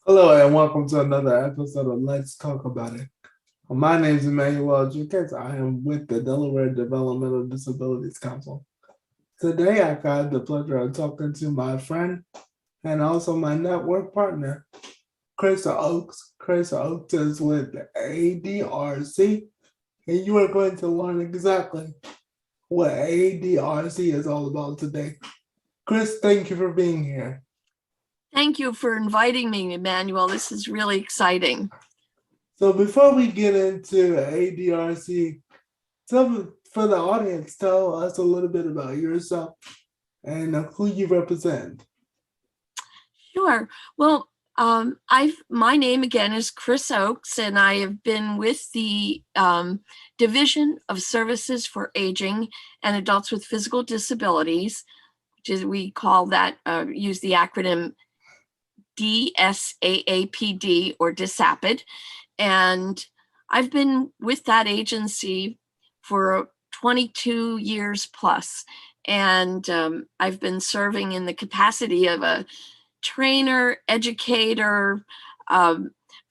Hello and welcome to another episode of Let's Talk About It. My name is Emmanuel Jenkins. I am with the Delaware Developmental Disabilities Council. Today I got the pleasure of talking to my friend and also my network partner, Chris Oakes. Chris Oakes is with the ADRC, and you are going to learn exactly what ADRC is all about today. Chris, thank you for being here. Thank you for inviting me, Emmanuel. This is really exciting. So before we get into ADRC, for the audience, tell us a little bit about yourself and who you represent. Sure. Well, my name again is Chris Oakes, and I have been with the Division of Services for Aging and Adults with Physical Disabilities, which is we call that use the acronym DSAAPD or DSAPD, and I've been with that agency for 22 years plus, and I've been serving in the capacity of a trainer, educator,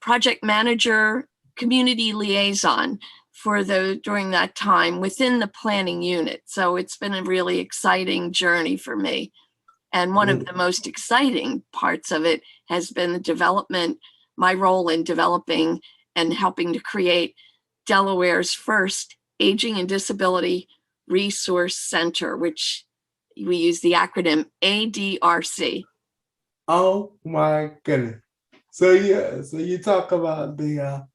project manager, community liaison during that time within the planning unit. So it's been a really exciting journey for me. And one of the most exciting parts of it has been the development, my role in developing and helping to create Delaware's first Aging and Disability Resource Center, which we use the acronym ADRC. Oh my goodness. So you talk about the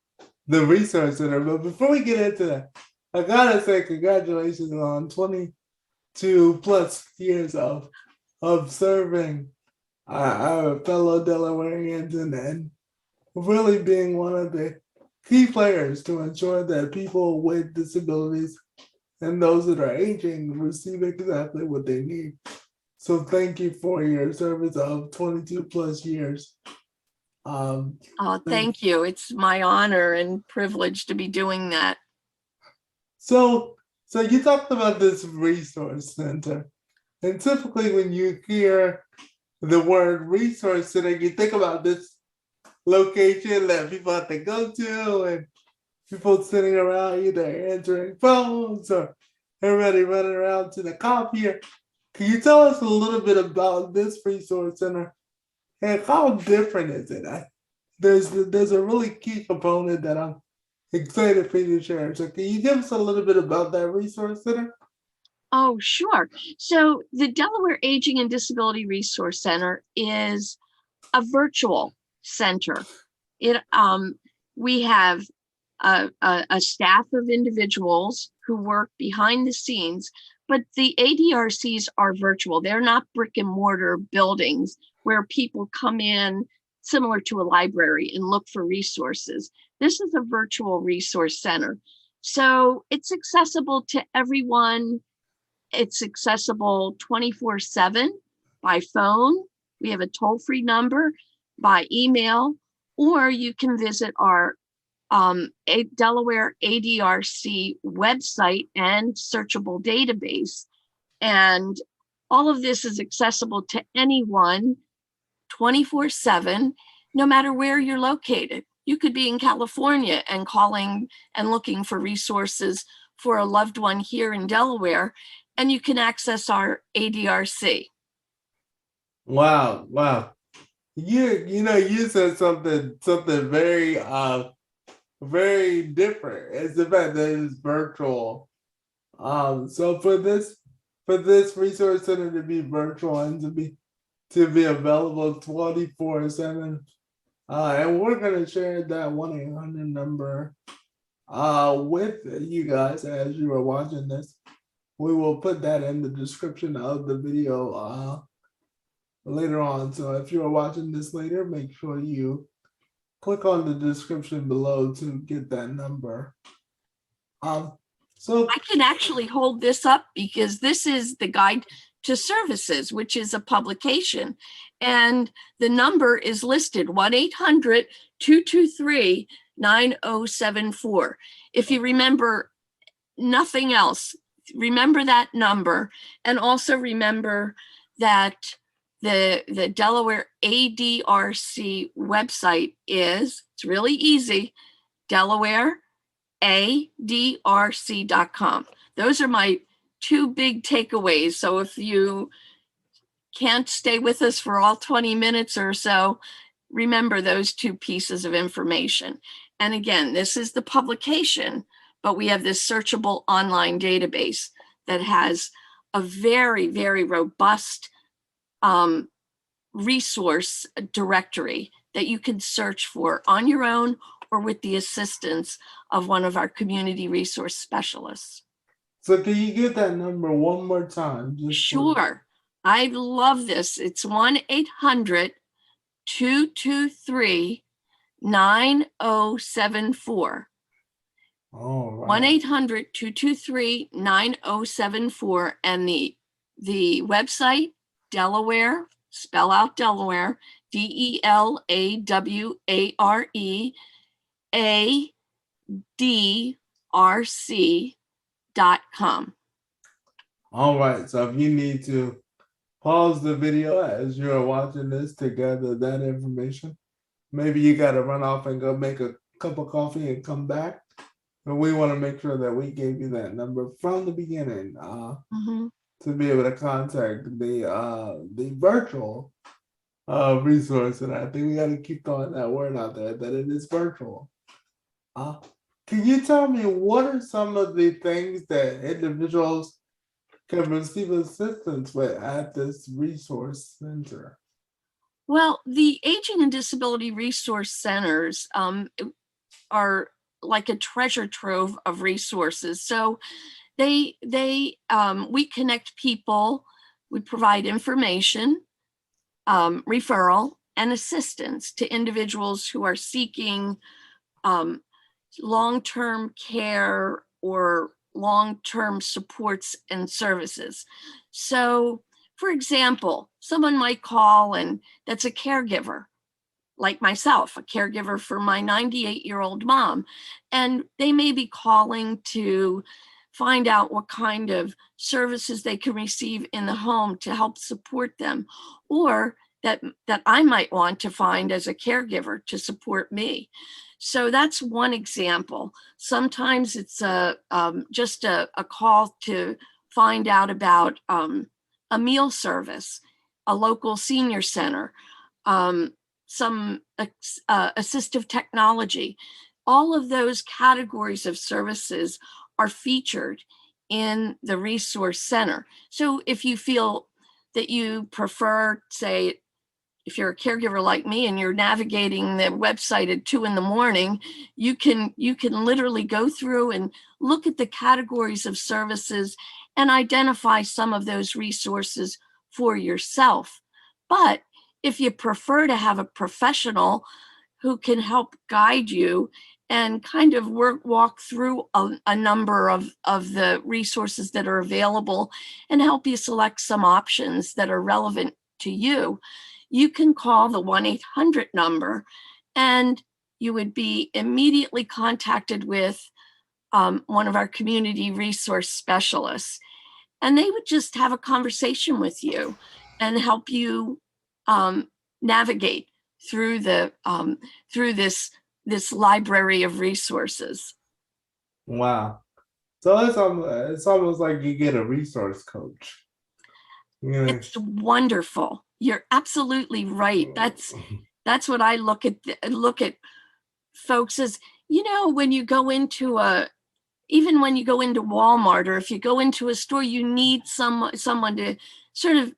resource center, but before we get into that, I gotta say congratulations on 22 plus years of serving our fellow Delawareans and really being one of the key players to ensure that people with disabilities and those that are aging receive exactly what they need. So thank you for your service of 22 plus years. Thank you. It's my honor and privilege to be doing that. So you talked about this resource center. And typically when you hear the word resource center, you think about this location that people have to go to and people sitting around either answering phones or everybody running around to the copier. Can you tell us a little bit about this resource center and how different is it? There's a really key component that I'm excited for you to share. So can you give us a little bit about that resource center? Oh, sure. So the Delaware Aging and Disability Resource Center is a virtual center. We have a staff of individuals who work behind the scenes, but the ADRCs are virtual. They're not brick and mortar buildings where people come in similar to a library and look for resources. This is a virtual resource center. So it's accessible to everyone. It's accessible 24/7 by phone. We have a toll-free number, by email, or you can visit our Delaware ADRC website and searchable database. And all of this is accessible to anyone 24/7, no matter where you're located. You could be in California and calling and looking for resources for a loved one here in Delaware, and you can access our ADRC. Wow. You said something very very different. It's the fact that it's virtual. So for this resource center to be virtual and to be available 24/7, and we're gonna share that 1-800 number with you guys as you are watching this. We will put that in the description of the video later on. So if you are watching this later, make sure you click on the description below to get that number. So I can actually hold this up because this is the Guide to Services, which is a publication. And the number is listed 1-800-223-9074. If you remember nothing else, remember that number, and also remember that The Delaware ADRC website is, it's really easy, DelawareADRC.com. Those are my two big takeaways. So if you can't stay with us for all 20 minutes or so, remember those two pieces of information. And again, this is the publication, but we have this searchable online database that has a very, very robust resource directory that you can search for on your own or with the assistance of one of our community resource specialists. So can you give that number one more time? Sure. I love this. It's 1-800-223-9074. All right. 1-800-223-9074. And the website, Delaware, spell out Delaware, DelawareADRC.com. All right. So if you need to pause the video as you're watching this to gather that information, maybe you got to run off and go make a cup of coffee and come back. But we want to make sure that we gave you that number from the beginning to be able to contact the virtual resource. And I think we got to keep throwing that word out there that it is virtual. Can you tell me what are some of the things that individuals can receive assistance with at this resource center? Well, the Aging and Disability Resource Centers are like a treasure trove of resources. So we connect people, we provide information, referral, and assistance to individuals who are seeking long-term care or long-term supports and services. So, for example, someone might call and that's a caregiver, like myself, a caregiver for my 98-year-old mom, and they may be calling to find out what kind of services they can receive in the home to help support them, or that I might want to find as a caregiver to support me. So that's one example. Sometimes it's just a call to find out about a meal service, a local senior center, some assistive technology. All of those categories of services are featured in the resource center. So if you feel that you prefer, say, if you're a caregiver like me and you're navigating the website at 2 a.m, you can literally go through and look at the categories of services and identify some of those resources for yourself. But if you prefer to have a professional who can help guide you and kind of walk through a number of the resources that are available and help you select some options that are relevant to you, you can call the 1-800 number and you would be immediately contacted with one of our community resource specialists. And they would just have a conversation with you and help you navigate through this library of resources. Wow. So it's almost like you get a resource coach. Yeah. It's wonderful. You're absolutely right. That's what I look at folks as, when you go into even when you go into Walmart, or if you go into a store, you need someone to sort of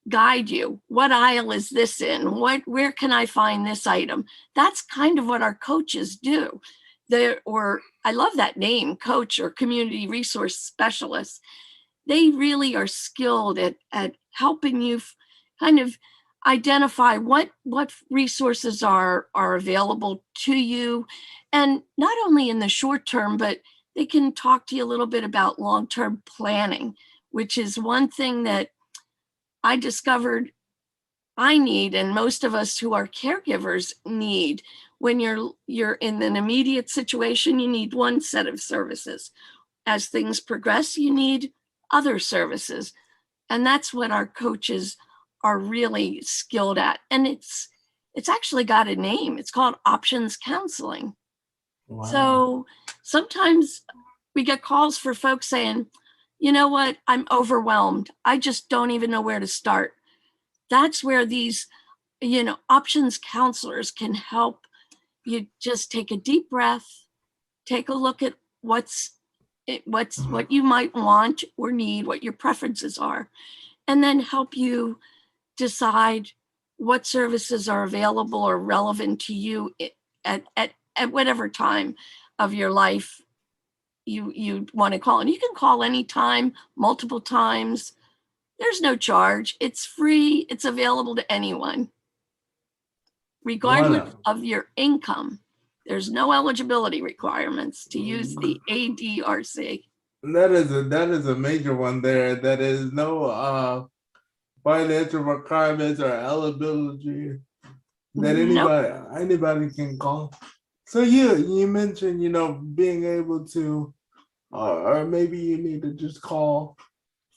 guide you. What aisle is this in? Where can I find this item? That's kind of what our coaches do. I love that name, coach or community resource specialist. They really are skilled at helping you kind of identify what resources are available to you, and not only in the short term, but they can talk to you a little bit about long-term planning, which is one thing that I discovered I need, and most of us who are caregivers need. When you're in an immediate situation, you need one set of services. As things progress, you need other services. And that's what our coaches are really skilled at. And it's actually got a name. It's called options counseling. Wow. So sometimes we get calls for folks saying, you know what, I'm overwhelmed. I just don't even know where to start. That's where these, options counselors can help you just take a deep breath, take a look at what you might want or need, what your preferences are, and then help you decide what services are available or relevant to you at whatever time of your life you want to call. And you can call anytime, multiple times. There's no charge. It's free. It's available to anyone, regardless of your income. There's no eligibility requirements to use the ADRC. That is a major one there. That is no financial requirements or eligibility that anybody can call. So you mentioned, being able to, or maybe you need to just call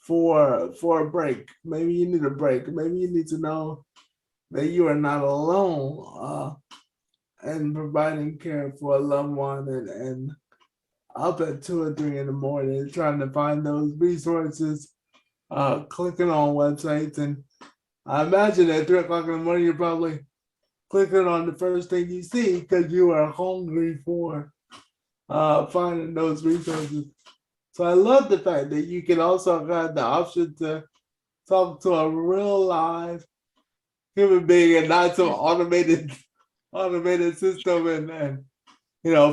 for a break. Maybe you need a break. Maybe you need to know that you are not alone in providing care for a loved one, and up at 2 or 3 in the morning trying to find those resources, clicking on websites. And I imagine at 3 o'clock in the morning you're probably clicking on the first thing you see because you are hungry for finding those resources. So I love the fact that you can also have the option to talk to a real live human being and not some automated system, and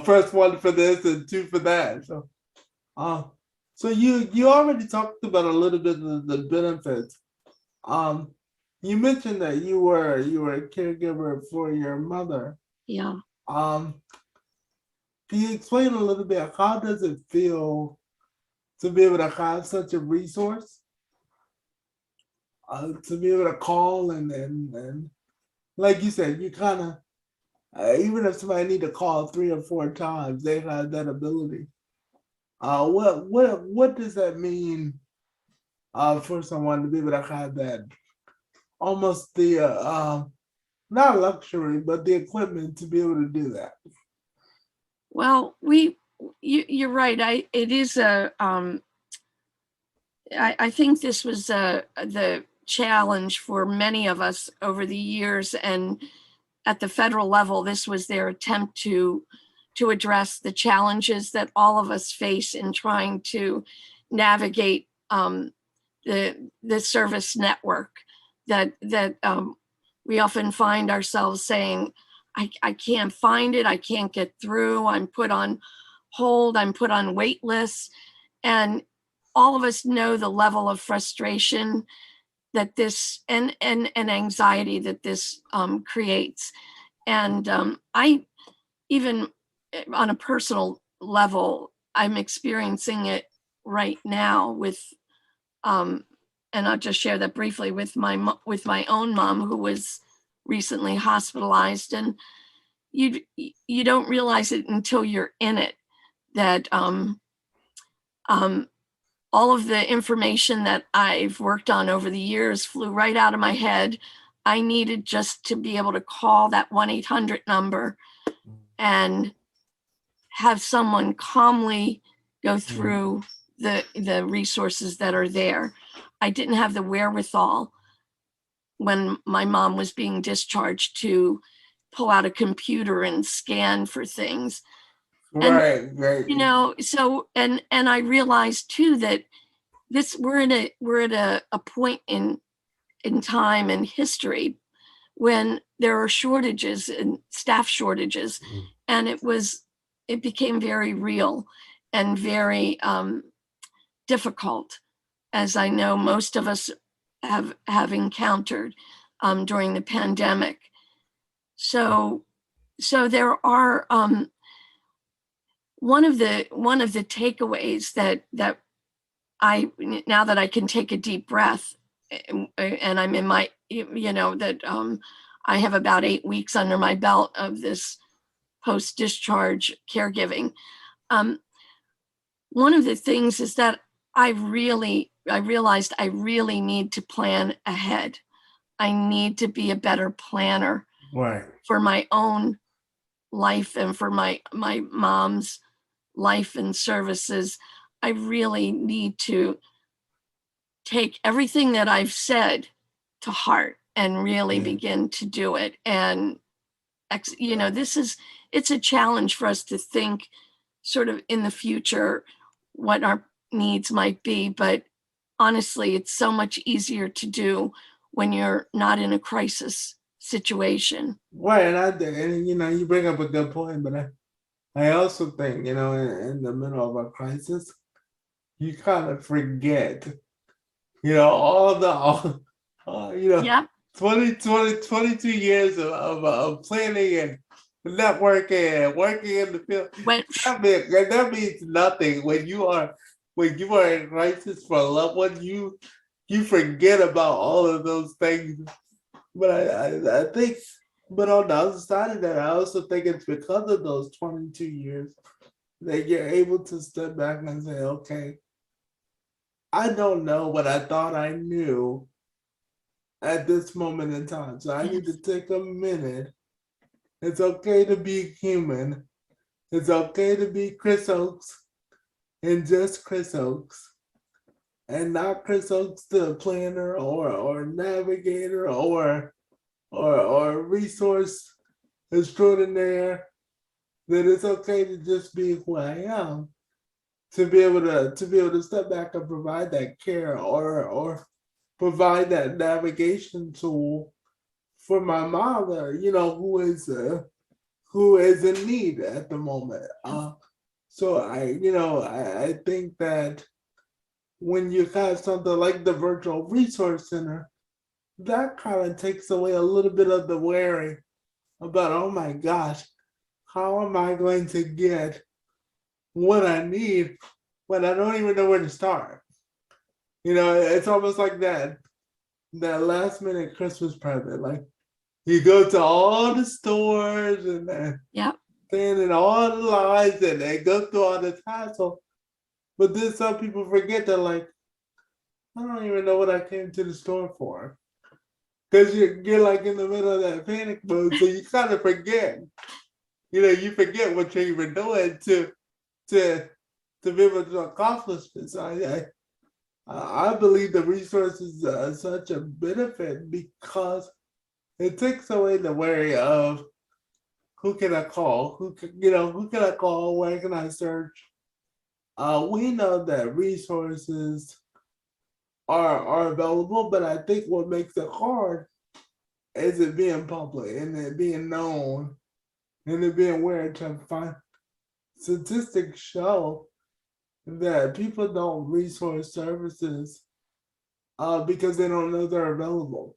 press 1 for this and 2 for that. So you already talked about a little bit of the benefits. You mentioned that you were a caregiver for your mother. Yeah. Can you explain a little bit, how does it feel to be able to have such a resource? To be able to call and like you said, you kind of, even if somebody need to call 3 or 4 times, they have that ability. What does that mean for someone to be able to have that, almost the not luxury, but the equipment to be able to do that? Well, you're right. I think this was the challenge for many of us over the years, and at the federal level, this was their attempt to address the challenges that all of us face in trying to navigate the service network. That we often find ourselves saying, I can't find it, I can't get through, I'm put on hold, I'm put on wait lists. And all of us know the level of frustration that this and anxiety that this creates. And I, even on a personal level, I'm experiencing it right now with, and I'll just share that briefly with my own mom, who was recently hospitalized. And you don't realize it until you're in it, that all of the information that I've worked on over the years flew right out of my head. I needed just to be able to call that 1-800 number and have someone calmly go through the resources that are there. I didn't have the wherewithal when my mom was being discharged to pull out a computer and scan for things. Right. So and I realized too that we're at a point in time and history when there are shortages and staff shortages, and it became very real and very difficult, as I know most of us have encountered during the pandemic. So there are one of the takeaways that I, now that I can take a deep breath, and I'm in my, that I have about 8 weeks under my belt of this post-discharge caregiving. One of the things is that I realized I really need to plan ahead. I need to be a better planner Right. for my own life and for my mom's life and services. I really need to take everything that I've said to heart and really Yeah. begin to do it. And it's a challenge for us to think sort of in the future what our needs might be, but honestly, it's so much easier to do when you're not in a crisis situation. Right, and you bring up a good point, but I also think, in the middle of a crisis, you kind of forget, Yep. 22 years of planning and networking and working in the field. When That means nothing when you are in crisis for a loved one. You forget about all of those things. But I think, but on the other side of that, I also think it's because of those 22 years that you're able to step back and say, okay, I don't know what I thought I knew at this moment in time. So I need to yes. take a minute. It's okay to be human. It's okay to be Chris Oakes and just Chris Oakes. And not Chris Oakes, the planner or navigator or resource extraordinaire. That it's okay to just be who I am, to be able to step back and provide that care or provide that navigation tool for my mother, who is in need at the moment. So I think that when you have something like the virtual resource center, that kind of takes away a little bit of the worry about, oh my gosh, how am I going to get what I need when I don't even know where to start? It's almost like that last minute Christmas present. Like you go to all the stores and then Yep. stand in all the lines and they go through all this hassle. But then some people forget that, like, I don't even know what I came to the store for. Because you're like in the middle of that panic mode. So you kind of forget. You forget what you're even doing to to be able to accomplish this. I believe the resource is such a benefit because it takes away the worry of who can I call, who can I call, where can I search. We know that resources are available, but I think what makes it hard is it being public and it being known and it being where to find. Statistics show that people don't resource services because they don't know they're available.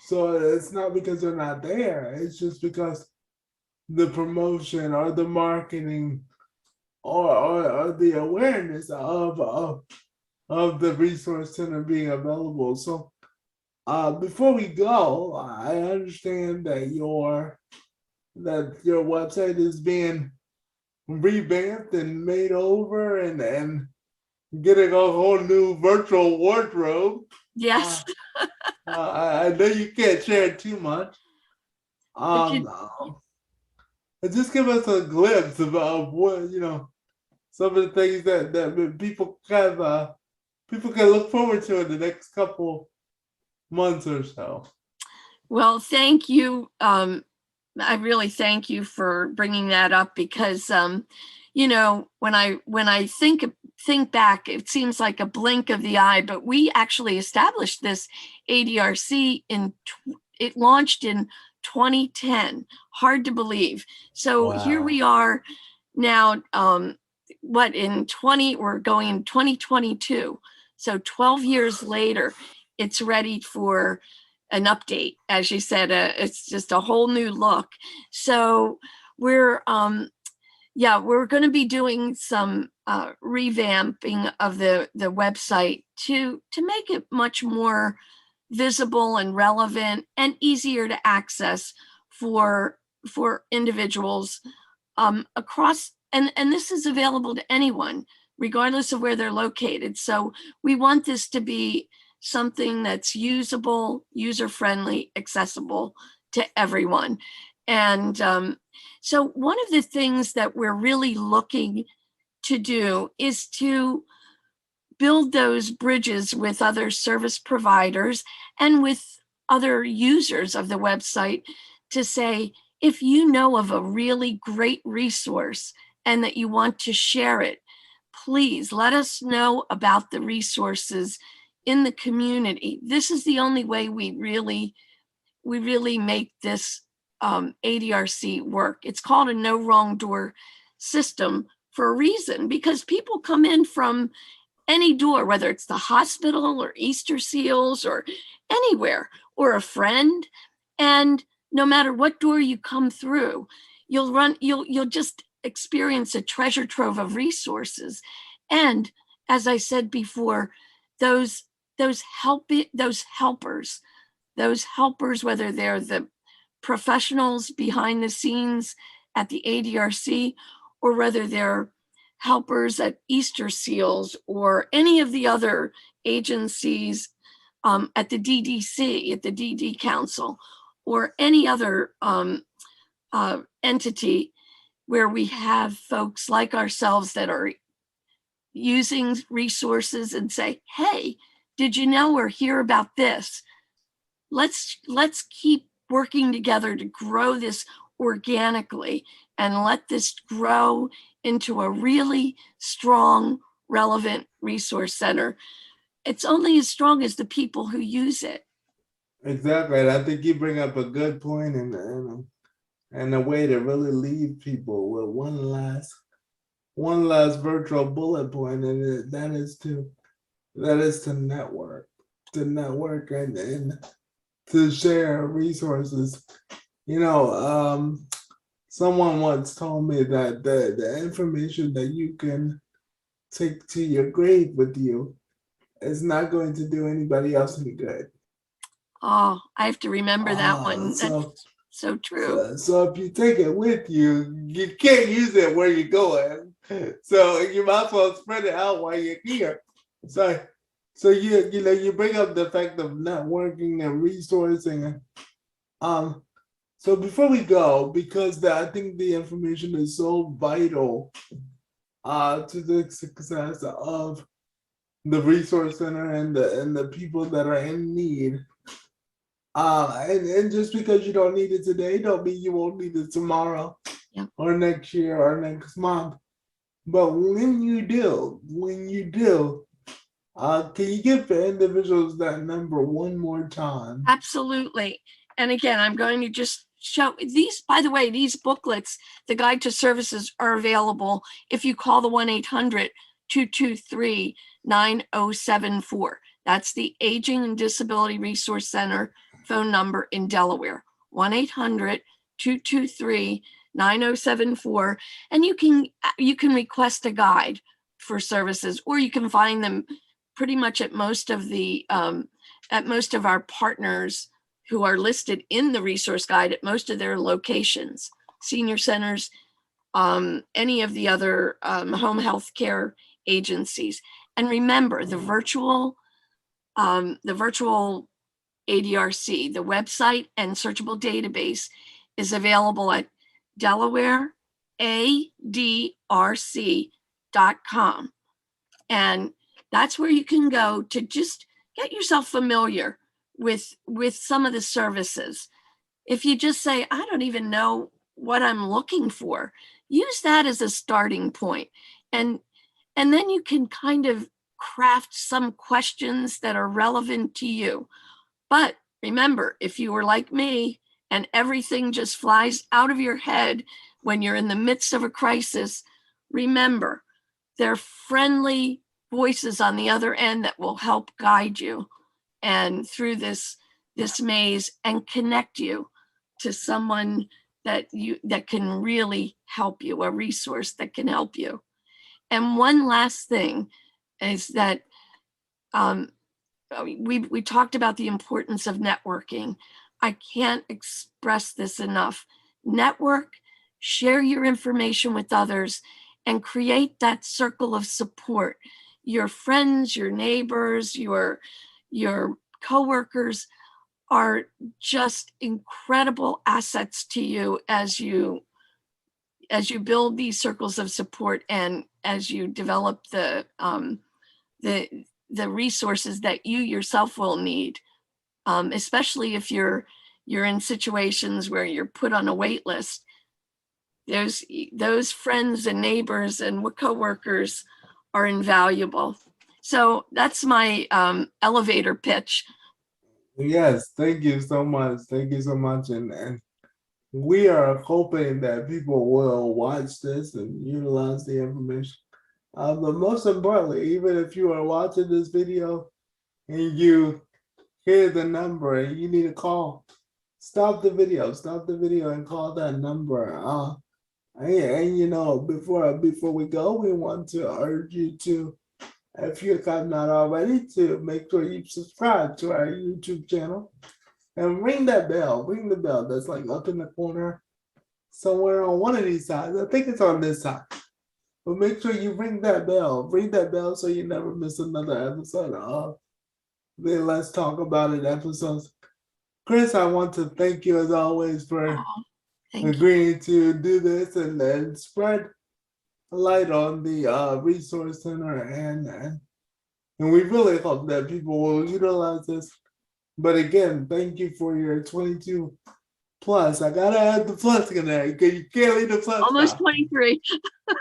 So it's not because they're not there. It's just because the promotion or the marketing or the awareness of the resource center being available. So before we go, I understand that your website is being revamped and made over and getting a whole new virtual wardrobe. Yes. I know you can't share too much. If you, Just give us a glimpse of what some of the things that people can look forward to in the next couple months or so. well, thank you. I really thank you for bringing that up because, when I think back, it seems like a blink of the eye, but we actually established this ADRC it launched in 2010. Hard to believe. So here Wow. we are now. We're going in 2022. So 12 years later, it's ready for an update. As you said, it's just a whole new look. So we're we're going to be doing some revamping of the website to make it much more visible and relevant and easier to access for individuals across. And this is available to anyone regardless of where they're located. So we want this to be something that's usable, user-friendly, accessible to everyone. And so one of the things that we're really looking to do is to build those bridges with other service providers and with other users of the website to say, if you know of a really great resource and that you want to share it, please let us know about the resources in the community. This is the only way we really make this ADRC work. It's called a no wrong door system for a reason, because people come in from any door, whether it's the hospital or Easter seals or anywhere, or a friend. And no matter what door you come through, you'll just experience a treasure trove of resources. And as I said before, those helpers, whether they're the professionals behind the scenes at the ADRC, or whether they're helpers at Easter Seals or any of the other agencies at the DDC, at the DD Council, or any other entity where we have folks like ourselves that are using resources and say, hey, did you know or hear about this? Let's keep working together to grow this organically and let this grow into a really strong, relevant resource center. It's only as strong as the people who use it. Exactly. And I think you bring up a good point, and a way to really leave people with one last virtual bullet point, and that is to network, and to share resources. Someone once told me that the information that you can take to your grave with you is not going to do anybody else any good. Oh, I have to remember that one. That's so true. So if you take it with you, you can't use it where you're going. So you might as well spread it out while you're here. So you bring up the fact of networking and resourcing. So before we go, because I think the information is so vital to the success of the resource center and the people that are in need. And just because you don't need it today, don't mean you won't need it tomorrow, or next year, or next month. But when you do, can you give the individuals that number one more time? Absolutely. And again, I'm going to just show these, by the way, these booklets, the guide to services, are available if you call the 1-800-223-9074. That's the Aging and Disability Resource Center phone number in Delaware, 1-800-223-9074. And you can request a guide for services, or you can find them pretty much at most of our partners who are listed in the resource guide at most of their locations, senior centers, any of the other home health care agencies. And remember, the virtual ADRC, the website and searchable database, is available at DelawareADRC.com. And that's where you can go to just get yourself familiar with some of the services. If you just say, I don't even know what I'm looking for, use that as a starting point. And then you can kind of craft some questions that are relevant to you. But remember, if you were like me and everything just flies out of your head when you're in the midst of a crisis, remember, they're friendly voices on the other end that will help guide you and through this maze and connect you to someone that can really help you, a resource that can help you. And one last thing is that we talked about the importance of networking. I can't express this enough. Network, share your information with others, and create that circle of support. Your friends, your neighbors, your your coworkers are just incredible assets to you as you build these circles of support and as you develop the resources that you yourself will need, especially if you're in situations where you're put on a wait list. Those friends and neighbors and coworkers are invaluable. So that's my elevator pitch. Yes, thank you so much. Thank you so much. And we are hoping that people will watch this and utilize the information. But most importantly, even if you are watching this video and you hear the number and you need a call, stop the video and call that number. And you know, before we go, we want to urge you to, if you have not already, to make sure you subscribe to our YouTube channel and ring that bell. Ring the bell that's like up in the corner somewhere on one of these sides. I think it's on this side. But make sure you ring that bell. Ring that bell so you never miss another episode of the Let's Talk About It episodes. Chris, I want to thank you as always for agreeing to do this and spread light on the resource center and we really hope that people will utilize this. But again, thank you for your 22 plus. I gotta add the plus in there because you can't leave the plus. Almost 23.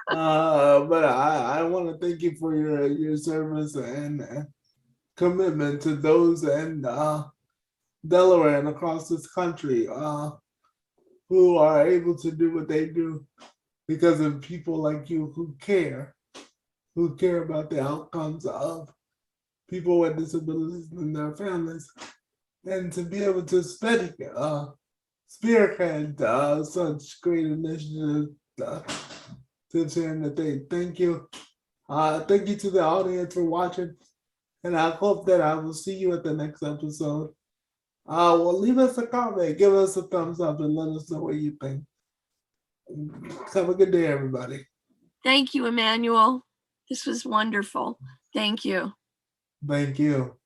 But I want to thank you for your service and commitment to those in Delaware and across this country who are able to do what they do because of people like you who care about the outcomes of people with disabilities and their families, and to be able to spearhead such great initiatives. To sharing the day. Thank you. Thank you to the audience for watching. And I hope that I will see you at the next episode. Well, leave us a comment, give us a thumbs up, and let us know what you think. Have a good day, everybody. Thank you, Emmanuel. This was wonderful. Thank you. Thank you.